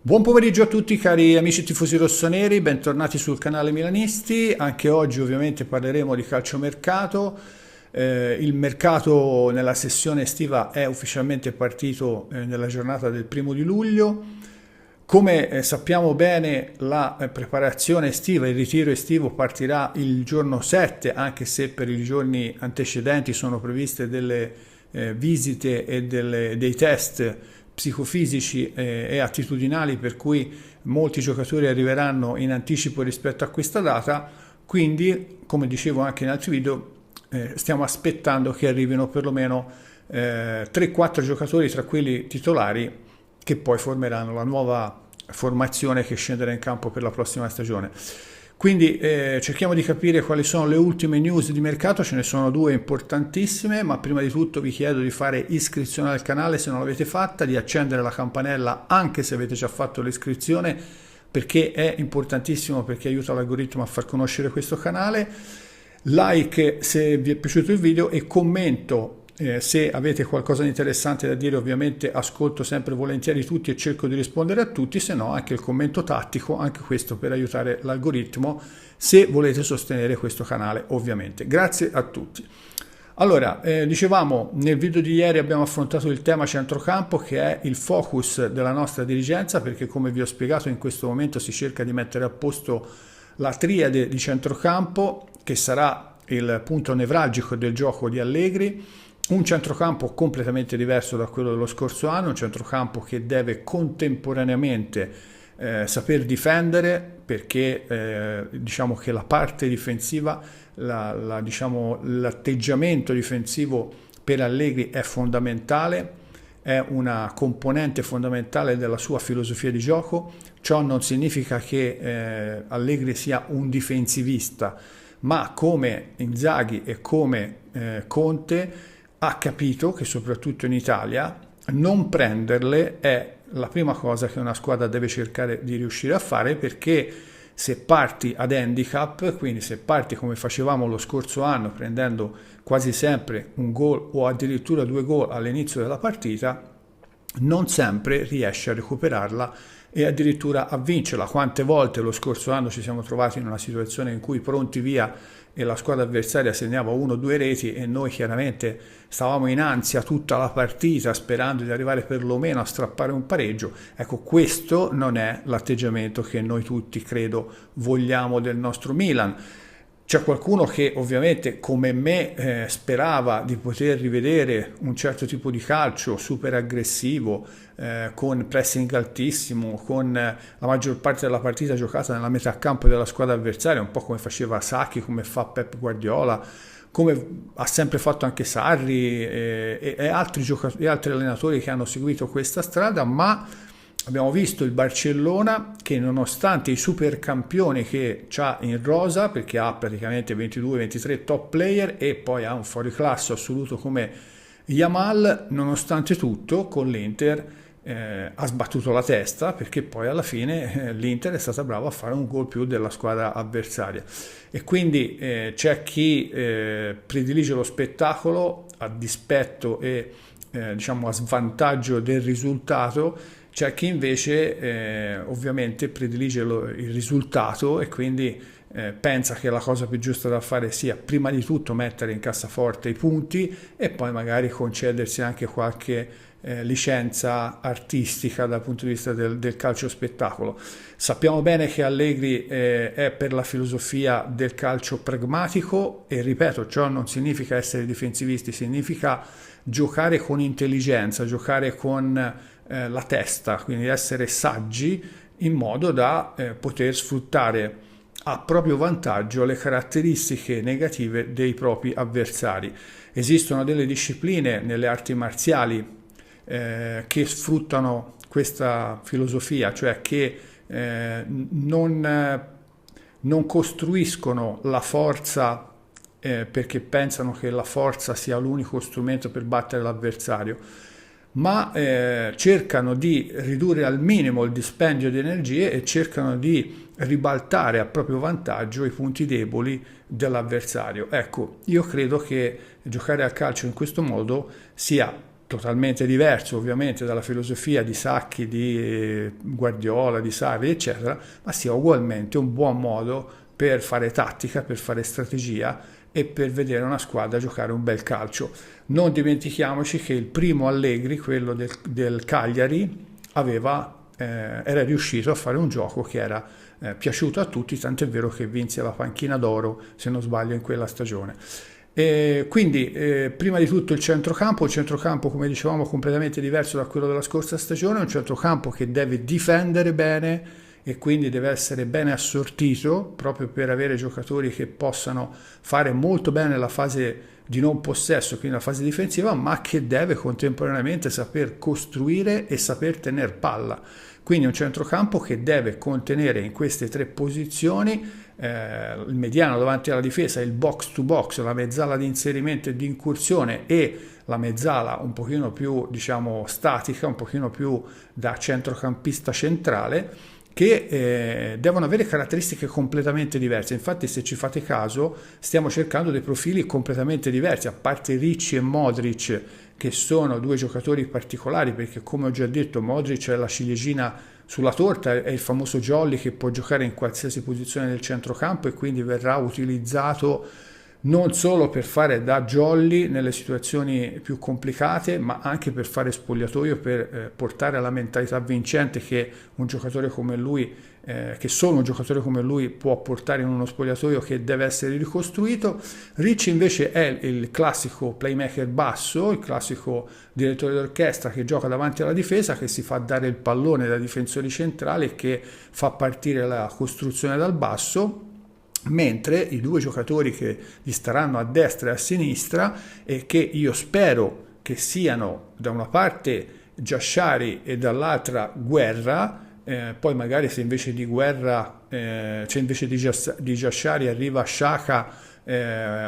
Buon pomeriggio a tutti cari amici tifosi rossoneri, bentornati sul canale Milanisti. Anche oggi ovviamente parleremo di calciomercato. Il mercato nella sessione estiva è ufficialmente partito nella giornata del 1° luglio. Come sappiamo bene, la preparazione estiva, il ritiro estivo partirà il giorno 7, anche se per i giorni antecedenti sono previste delle visite e dei test psicofisici e attitudinali, per cui molti giocatori arriveranno in anticipo rispetto a questa data. Quindi, come dicevo anche in altri video, stiamo aspettando che arrivino perlomeno 3-4 giocatori tra quelli titolari che poi formeranno la nuova formazione che scenderà in campo per la prossima stagione. Quindi cerchiamo di capire quali sono le ultime news di mercato. Ce ne sono due importantissime, ma prima di tutto vi chiedo di fare iscrizione al canale se non l'avete fatta, di accendere la campanella anche se avete già fatto l'iscrizione, perché è importantissimo, perché aiuta l'algoritmo a far conoscere questo canale. Like se vi è piaciuto il video e commento se avete qualcosa di interessante da dire. Ovviamente ascolto sempre volentieri tutti e cerco di rispondere a tutti, se no anche il commento tattico, anche questo per aiutare l'algoritmo, se volete sostenere questo canale ovviamente. Grazie a tutti. Allora, dicevamo, nel video di ieri abbiamo affrontato il tema centrocampo, che è il focus della nostra dirigenza, perché come vi ho spiegato in questo momento si cerca di mettere a posto la triade di centrocampo, che sarà il punto nevralgico del gioco di Allegri. Un centrocampo completamente diverso da quello dello scorso anno, un centrocampo che deve contemporaneamente saper difendere, perché diciamo che la parte difensiva, l'atteggiamento difensivo per Allegri è fondamentale, è una componente fondamentale della sua filosofia di gioco. Ciò non significa che Allegri sia un difensivista, ma come Inzaghi e come Conte ha capito che soprattutto in Italia non prenderle è la prima cosa che una squadra deve cercare di riuscire a fare, perché se parti ad handicap, quindi se parti come facevamo lo scorso anno prendendo quasi sempre un gol o addirittura 2 gol all'inizio della partita, non sempre riesci a recuperarla e addirittura a vincerla. Quante volte lo scorso anno ci siamo trovati in una situazione in cui pronti via e la squadra avversaria segnava 1 o 2 reti e noi chiaramente stavamo in ansia tutta la partita sperando di arrivare perlomeno a strappare un pareggio. Ecco, questo non è l'atteggiamento che noi tutti credo vogliamo del nostro Milan. C'è qualcuno che ovviamente come me sperava di poter rivedere un certo tipo di calcio super aggressivo, con pressing altissimo, con la maggior parte della partita giocata nella metà campo della squadra avversaria, un po' come faceva Sacchi, come fa Pep Guardiola, come ha sempre fatto anche Sarri e altri allenatori che hanno seguito questa strada. Ma abbiamo visto il Barcellona che, nonostante i super campioni che ha in rosa, perché ha praticamente 22-23 top player e poi ha un fuoriclasse assoluto come Yamal, nonostante tutto con l'Inter ha sbattuto la testa, perché poi alla fine l'Inter è stata brava a fare un gol più della squadra avversaria. E quindi c'è chi predilige lo spettacolo a dispetto e diciamo a svantaggio del risultato. C'è chi invece ovviamente predilige il risultato e quindi pensa che la cosa più giusta da fare sia prima di tutto mettere in cassaforte i punti e poi magari concedersi anche qualche licenza artistica dal punto di vista del calcio spettacolo. Sappiamo bene che Allegri è per la filosofia del calcio pragmatico e, ripeto, ciò non significa essere difensivisti, significa giocare con intelligenza, giocare con la testa, quindi essere saggi in modo da poter sfruttare a proprio vantaggio le caratteristiche negative dei propri avversari. Esistono delle discipline nelle arti marziali che sfruttano questa filosofia, cioè che non costruiscono la forza perché pensano che la forza sia l'unico strumento per battere l'avversario, ma cercano di ridurre al minimo il dispendio di energie e cercano di ribaltare a proprio vantaggio i punti deboli dell'avversario. Ecco, io credo che giocare al calcio in questo modo sia totalmente diverso ovviamente dalla filosofia di Sacchi, di Guardiola, di Sarri, eccetera, ma sia ugualmente un buon modo per fare tattica, per fare strategia e per vedere una squadra giocare un bel calcio. Non dimentichiamoci che il primo Allegri, quello del Cagliari, era riuscito a fare un gioco che era piaciuto a tutti, tanto è vero che vinse la panchina d'oro, se non sbaglio, in quella stagione. Quindi prima di tutto il centrocampo come dicevamo completamente diverso da quello della scorsa stagione, un centrocampo che deve difendere bene e quindi deve essere bene assortito proprio per avere giocatori che possano fare molto bene la fase di non possesso, quindi la fase difensiva, ma che deve contemporaneamente saper costruire e saper tenere palla. Quindi un centrocampo che deve contenere in queste tre posizioni il mediano davanti alla difesa, il box to box, la mezzala di inserimento e di incursione e la mezzala un pochino più, diciamo, statica, un pochino più da centrocampista centrale, che devono avere caratteristiche completamente diverse. Infatti, se ci fate caso, stiamo cercando dei profili completamente diversi, a parte Ricci e Modric, che sono due giocatori particolari, perché come ho già detto Modric è la ciliegina sulla torta, è il famoso jolly che può giocare in qualsiasi posizione del centrocampo e quindi verrà utilizzato non solo per fare da jolly nelle situazioni più complicate, ma anche per fare spogliatoio, per portare alla mentalità vincente che un giocatore come lui, che solo un giocatore come lui può portare in uno spogliatoio che deve essere ricostruito. Ricci invece è il classico playmaker basso, il classico direttore d'orchestra che gioca davanti alla difesa, che si fa dare il pallone dai difensori centrali e che fa partire la costruzione dal basso, mentre i due giocatori che gli staranno a destra e a sinistra e che io spero che siano da una parte Giashari e dall'altra Guerra, poi magari se invece di Guerra cioè invece di Giashari arriva Xhaka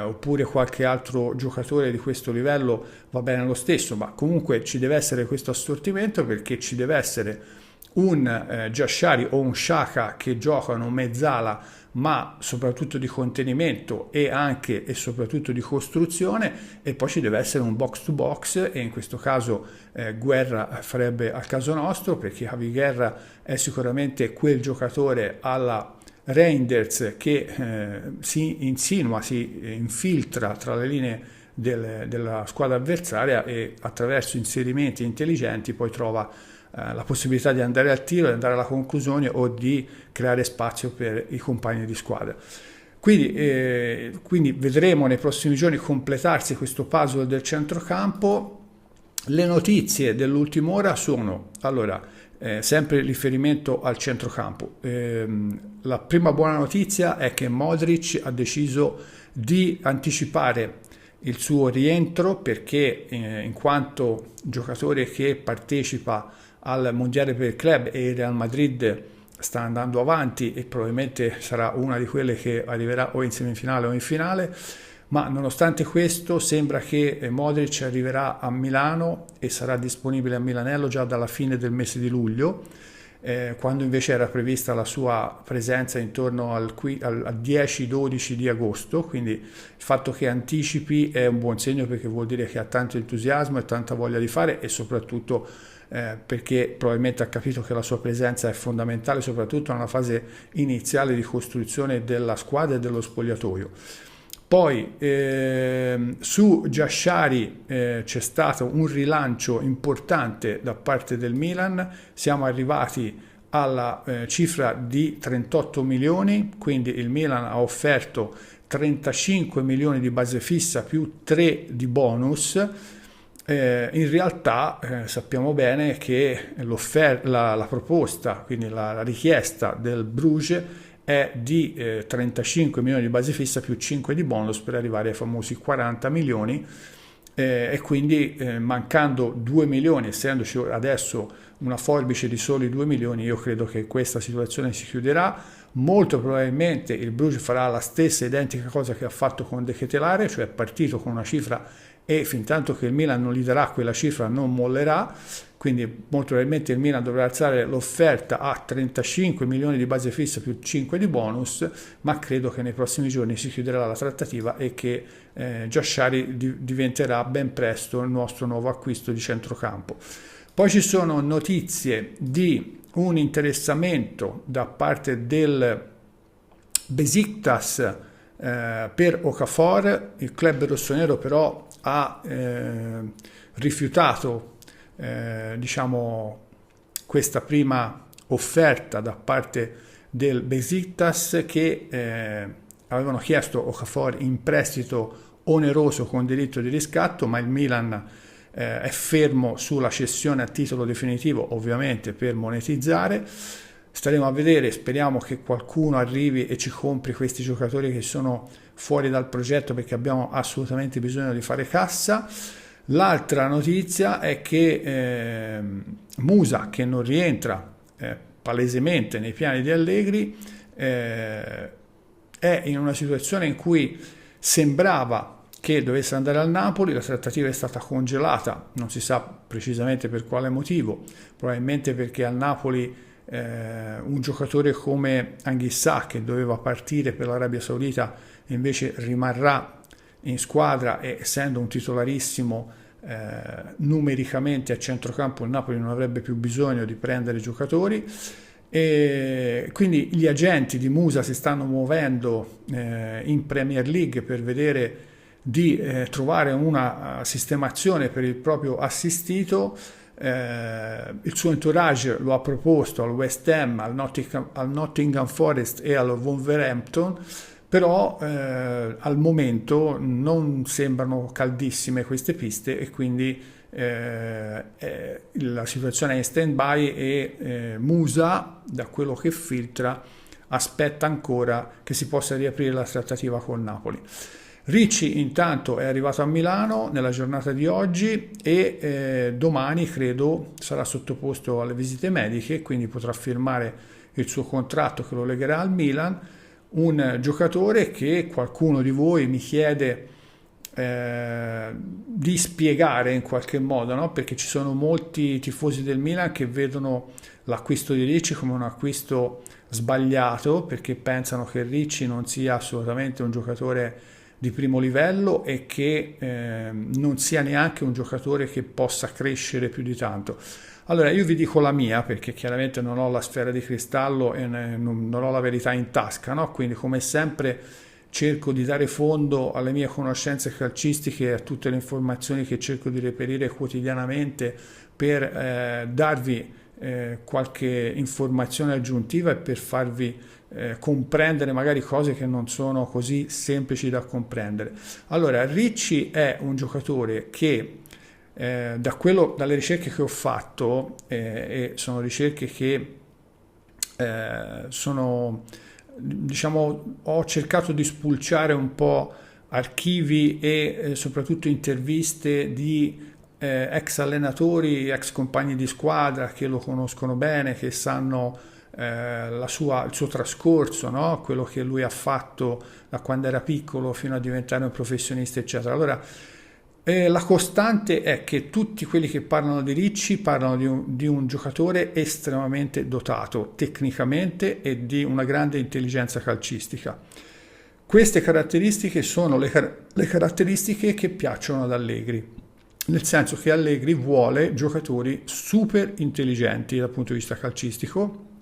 oppure qualche altro giocatore di questo livello, va bene lo stesso, ma comunque ci deve essere questo assortimento, perché ci deve essere un Giashari o un Xhaka che giocano mezzala, ma soprattutto di contenimento e anche e soprattutto di costruzione, e poi ci deve essere un box to box, e in questo caso Guerra farebbe al caso nostro, perché Javi Guerra è sicuramente quel giocatore alla Reinders che si insinua, si infiltra tra le linee della squadra avversaria e attraverso inserimenti intelligenti poi trova la possibilità di andare al tiro, di andare alla conclusione o di creare spazio per i compagni di squadra. Quindi vedremo nei prossimi giorni completarsi questo puzzle del centrocampo. Le notizie dell'ultima ora sono, allora, sempre riferimento al centrocampo. La prima buona notizia è che Modric ha deciso di anticipare il suo rientro, perché in quanto giocatore che partecipa al mondiale per il club e il Real Madrid sta andando avanti e probabilmente sarà una di quelle che arriverà o in semifinale o in finale, ma nonostante questo sembra che Modric arriverà a Milano e sarà disponibile a Milanello già dalla fine del mese di luglio, quando invece era prevista la sua presenza intorno al 10-12 di agosto. Quindi il fatto che anticipi è un buon segno, perché vuol dire che ha tanto entusiasmo e tanta voglia di fare, e soprattutto perché probabilmente ha capito che la sua presenza è fondamentale, soprattutto nella fase iniziale di costruzione della squadra e dello spogliatoio. Poi su Giashari c'è stato un rilancio importante da parte del Milan, siamo arrivati alla cifra di 38 milioni, quindi il Milan ha offerto 35 milioni di base fissa più 3 di bonus. In realtà sappiamo bene che la proposta, quindi la richiesta del Bruges è di 35 milioni di base fissa più 5 di bonus per arrivare ai famosi 40 milioni, e quindi mancando 2 milioni, essendoci adesso una forbice di soli 2 milioni, io credo che questa situazione si chiuderà. Molto probabilmente il Bruges farà la stessa identica cosa che ha fatto con De Ketelaere, cioè è partito con una cifra e fin tanto che il Milan non gli darà quella cifra non mollerà, quindi molto probabilmente il Milan dovrà alzare l'offerta a 35 milioni di base fissa più 5 di bonus, ma credo che nei prossimi giorni si chiuderà la trattativa e che Giashari diventerà ben presto il nostro nuovo acquisto di centrocampo. Poi ci sono notizie di un interessamento da parte del Besiktas per Okafor. Il club rossonero però ha rifiutato diciamo questa prima offerta da parte del Besiktas, che avevano chiesto Okafor in prestito oneroso con diritto di riscatto, ma il Milan è fermo sulla cessione a titolo definitivo, ovviamente per monetizzare. Staremo a vedere, speriamo che qualcuno arrivi e ci compri questi giocatori che sono fuori dal progetto, perché abbiamo assolutamente bisogno di fare cassa. L'altra notizia è che Musa, che non rientra palesemente nei piani di Allegri, è in una situazione in cui sembrava che dovesse andare al Napoli. La trattativa è stata congelata, non si sa precisamente per quale motivo, probabilmente perché al Napoli un giocatore come Anghissà, che doveva partire per l'Arabia Saudita, invece rimarrà in squadra, e essendo un titolarissimo numericamente a centrocampo, il Napoli non avrebbe più bisogno di prendere giocatori, e quindi gli agenti di Musa si stanno muovendo in Premier League per vedere di trovare una sistemazione per il proprio assistito. Il suo entourage lo ha proposto al West Ham, al Nottingham Forest e al Wolverhampton, però al momento non sembrano caldissime queste piste, e quindi la situazione è in stand-by, e Musa, da quello che filtra, aspetta ancora che si possa riaprire la trattativa con Napoli. Ricci intanto è arrivato a Milano nella giornata di oggi e domani credo sarà sottoposto alle visite mediche, quindi potrà firmare il suo contratto che lo legherà al Milan. Un giocatore che qualcuno di voi mi chiede di spiegare in qualche modo, no? Perché ci sono molti tifosi del Milan che vedono l'acquisto di Ricci come un acquisto sbagliato, perché pensano che Ricci non sia assolutamente un giocatore di primo livello e che non sia neanche un giocatore che possa crescere più di tanto. Allora io vi dico la mia, perché chiaramente non ho la sfera di cristallo e non ho la verità in tasca, no? Quindi come sempre cerco di dare fondo alle mie conoscenze calcistiche e a tutte le informazioni che cerco di reperire quotidianamente per darvi qualche informazione aggiuntiva e per farvi comprendere magari cose che non sono così semplici da comprendere. Allora, Ricci è un giocatore che dalle ricerche che ho fatto, e sono ricerche che sono, diciamo, ho cercato di spulciare un po' archivi e soprattutto interviste di ex allenatori, ex compagni di squadra che lo conoscono bene, che sanno il suo trascorso, no? Quello che lui ha fatto da quando era piccolo fino a diventare un professionista, eccetera. Allora, la costante è che tutti quelli che parlano di Ricci parlano di un giocatore estremamente dotato tecnicamente e di una grande intelligenza calcistica. Queste caratteristiche sono le caratteristiche che piacciono ad Allegri, nel senso che Allegri vuole giocatori super intelligenti dal punto di vista calcistico.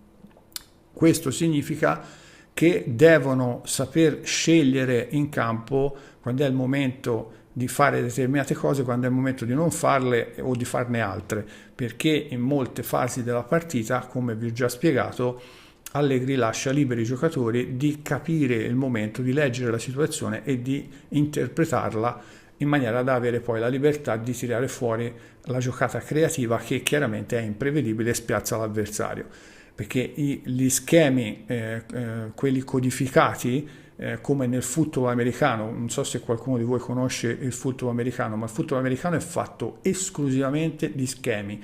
Questo significa che devono saper scegliere in campo quando è il momento di fare determinate cose, quando è il momento di non farle o di farne altre, perché in molte fasi della partita, come vi ho già spiegato, Allegri lascia liberi i giocatori di capire il momento, di leggere la situazione e di interpretarla in maniera da avere poi la libertà di tirare fuori la giocata creativa, che chiaramente è imprevedibile e spiazza l'avversario. Perché gli schemi, quelli codificati, come nel football americano, non so se qualcuno di voi conosce il football americano, ma il football americano è fatto esclusivamente di schemi,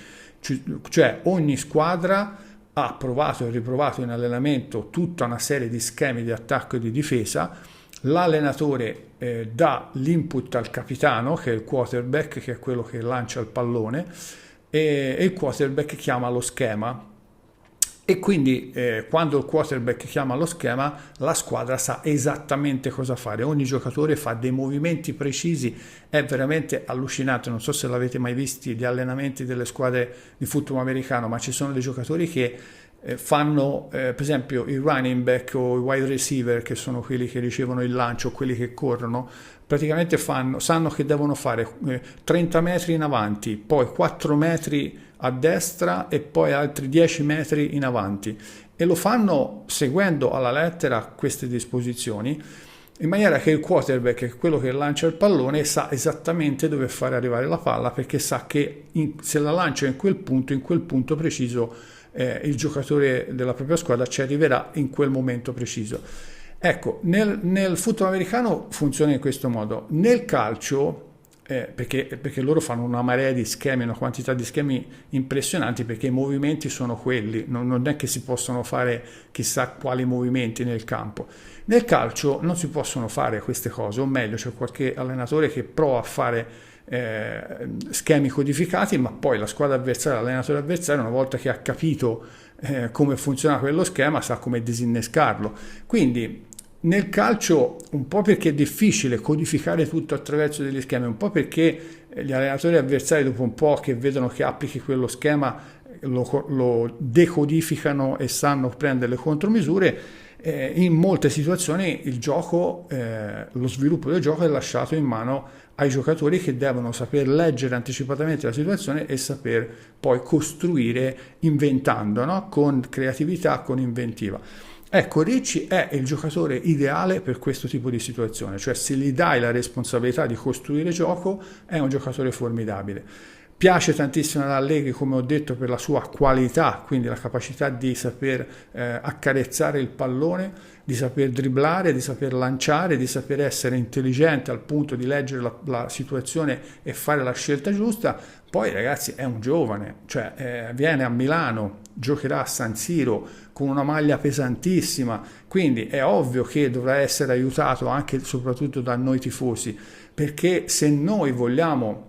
cioè ogni squadra ha provato e riprovato in allenamento tutta una serie di schemi di attacco e di difesa, l'allenatore dà l'input al capitano, che è il quarterback, che è quello che lancia il pallone, e il quarterback chiama lo schema. E quindi quando il quarterback chiama lo schema, la squadra sa esattamente cosa fare. Ogni giocatore fa dei movimenti precisi, è veramente allucinante. Non so se l'avete mai visti gli allenamenti delle squadre di football americano, ma ci sono dei giocatori che fanno per esempio i running back o i wide receiver, che sono quelli che ricevono il lancio, quelli che corrono, praticamente sanno che devono fare 30 metri in avanti, poi 4 metri a destra e poi altri 10 metri in avanti, e lo fanno seguendo alla lettera queste disposizioni, in maniera che il quarterback, che è quello che lancia il pallone, sa esattamente dove fare arrivare la palla, perché sa che se la lancia in quel punto preciso, il giocatore della propria squadra ci arriverà in quel momento preciso. Ecco, nel football americano funziona in questo modo. Nel calcio, perché loro fanno una marea di schemi, una quantità di schemi impressionanti, perché i movimenti sono quelli, non è che si possono fare chissà quali movimenti nel campo. Nel calcio non si possono fare queste cose, o meglio, c'è qualche allenatore che prova a fare schemi codificati, ma poi la squadra avversaria, l'allenatore avversario, una volta che ha capito come funziona quello schema, sa come disinnescarlo. Quindi nel calcio, un po' perché è difficile codificare tutto attraverso degli schemi, un po' perché gli allenatori avversari, dopo un po' che vedono che applichi quello schema, lo decodificano e sanno prendere le contromisure. In molte situazioni il gioco, lo sviluppo del gioco è lasciato in mano ai giocatori, che devono saper leggere anticipatamente la situazione e saper poi costruire inventando, no? Con creatività, con inventiva. Ecco, Ricci è il giocatore ideale per questo tipo di situazione, cioè se gli dai la responsabilità di costruire gioco è un giocatore formidabile. Piace tantissimo ad Allegri, come ho detto, per la sua qualità, quindi la capacità di saper accarezzare il pallone, di saper dribblare, di saper lanciare, di saper essere intelligente al punto di leggere la situazione e fare la scelta giusta. Poi, ragazzi, è un giovane, cioè viene a Milano, giocherà a San Siro con una maglia pesantissima, quindi è ovvio che dovrà essere aiutato anche e soprattutto da noi tifosi, perché se noi vogliamo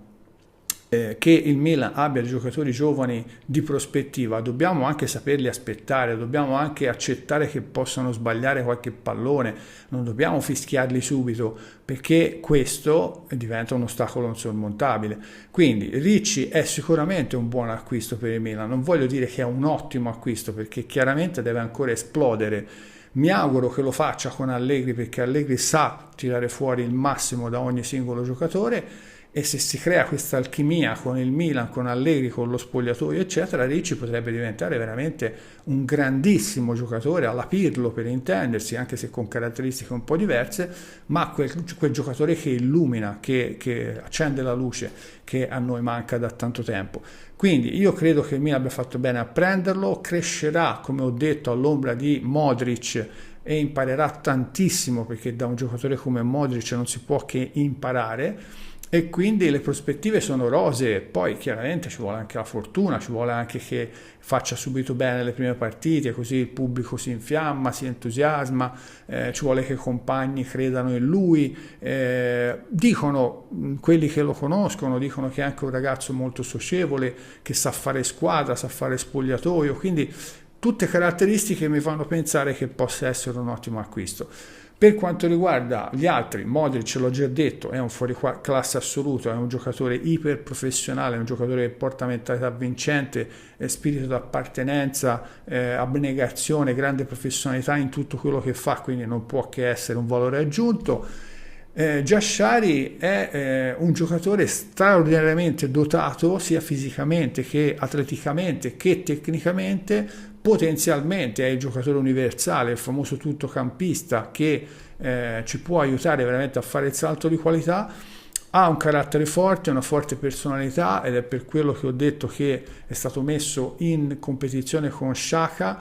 che il Milan abbia dei giocatori giovani di prospettiva, dobbiamo anche saperli aspettare, dobbiamo anche accettare che possano sbagliare qualche pallone, non dobbiamo fischiarli subito, perché questo diventa un ostacolo insormontabile. Quindi Ricci è sicuramente un buon acquisto per il Milan, non voglio dire che è un ottimo acquisto, perché chiaramente deve ancora esplodere. Mi auguro che lo faccia con Allegri, perché Allegri sa tirare fuori il massimo da ogni singolo giocatore, e se si crea questa alchimia con il Milan, con Allegri, con lo spogliatoio eccetera, Ricci potrebbe diventare veramente un grandissimo giocatore, alla Pirlo per intendersi, anche se con caratteristiche un po' diverse, ma quel giocatore che illumina, che accende la luce, che a noi manca da tanto tempo. Quindi io credo che il Milan abbia fatto bene a prenderlo, crescerà, come ho detto, all'ombra di Modric e imparerà tantissimo, perché da un giocatore come Modric non si può che imparare, e quindi le prospettive sono rosee. Poi chiaramente ci vuole anche la fortuna, ci vuole anche che faccia subito bene le prime partite, così il pubblico si infiamma, si entusiasma, ci vuole che i compagni credano in lui, dicono quelli che lo conoscono, dicono che è anche un ragazzo molto socievole, che sa fare squadra, sa fare spogliatoio, quindi tutte caratteristiche mi fanno pensare che possa essere un ottimo acquisto. Per quanto riguarda gli altri, Modric, l'ho già detto, è un fuoriclasse assoluto, è un giocatore iper professionale, un giocatore che porta mentalità vincente, spirito d'appartenenza, abnegazione, grande professionalità in tutto quello che fa, quindi non può che essere un valore aggiunto. Giashari è un giocatore straordinariamente dotato, sia fisicamente che atleticamente che tecnicamente. Potenzialmente è il giocatore universale, il famoso tuttocampista che ci può aiutare veramente a fare il salto di qualità. Ha un carattere forte, una forte personalità, ed è per quello che ho detto che è stato messo in competizione con Xhaka.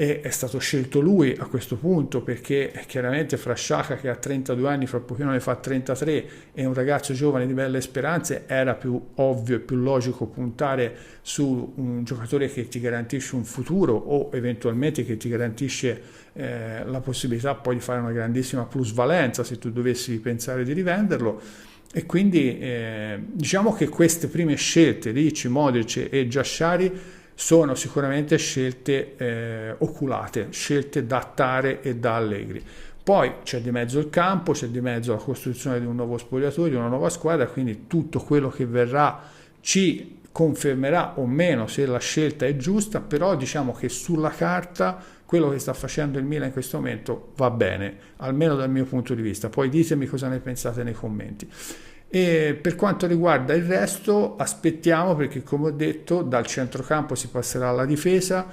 e è stato scelto lui a questo punto, perché chiaramente fra Xhaka, che ha 32 anni, fra pochino ne fa 33, e un ragazzo giovane di belle speranze, era più ovvio e più logico puntare su un giocatore che ti garantisce un futuro, o eventualmente che ti garantisce la possibilità poi di fare una grandissima plusvalenza se tu dovessi pensare di rivenderlo. E quindi diciamo che queste prime scelte, Ricci, Modric e Giashari, sono sicuramente scelte oculate, scelte da Tare e da Allegri. Poi c'è di mezzo il campo, c'è di mezzo la costruzione di un nuovo spogliatoio, di una nuova squadra, quindi tutto quello che verrà ci confermerà o meno se la scelta è giusta, però diciamo che sulla carta quello che sta facendo il Milan in questo momento va bene, almeno dal mio punto di vista. Poi ditemi cosa ne pensate nei commenti. E per quanto riguarda il resto aspettiamo, perché come ho detto dal centrocampo si passerà alla difesa.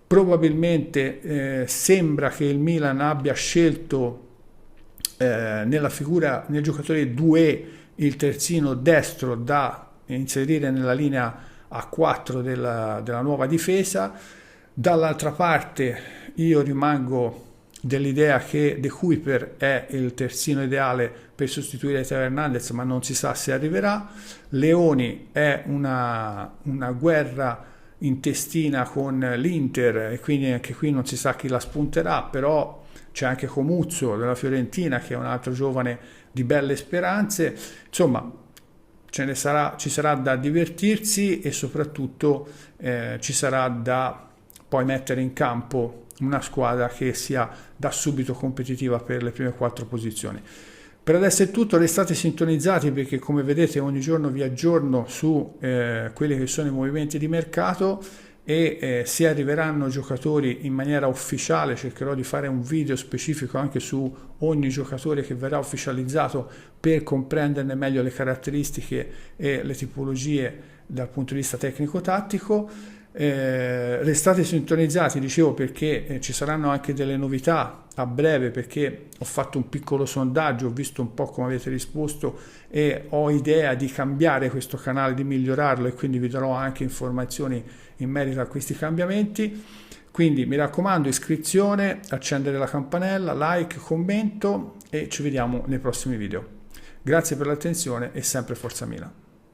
Probabilmente sembra che il Milan abbia scelto nella figura, nel giocatore 2, il terzino destro da inserire nella linea a 4 della nuova difesa. Dall'altra parte io rimango dell'idea che De Cuyper è il terzino ideale per sostituire Teo Hernandez, ma non si sa se arriverà. Leoni è una guerra intestina con l'Inter, e quindi anche qui non si sa chi la spunterà, però c'è anche Comuzzo della Fiorentina, che è un altro giovane di belle speranze. Insomma, ci sarà da divertirsi, e soprattutto ci sarà da poi mettere in campo una squadra che sia da subito competitiva per le prime 4 posizioni. Per adesso è tutto, restate sintonizzati, perché come vedete ogni giorno vi aggiorno su quelli che sono i movimenti di mercato, e se arriveranno giocatori in maniera ufficiale cercherò di fare un video specifico anche su ogni giocatore che verrà ufficializzato, per comprenderne meglio le caratteristiche e le tipologie dal punto di vista tecnico-tattico. Restate sintonizzati, dicevo, perché ci saranno anche delle novità a breve, perché ho fatto un piccolo sondaggio, ho visto un po' come avete risposto e ho idea di cambiare questo canale, di migliorarlo, e quindi vi darò anche informazioni in merito a questi cambiamenti. Quindi mi raccomando, iscrizione, accendere la campanella, like, commento, e ci vediamo nei prossimi video. Grazie per l'attenzione e sempre Forza Milan.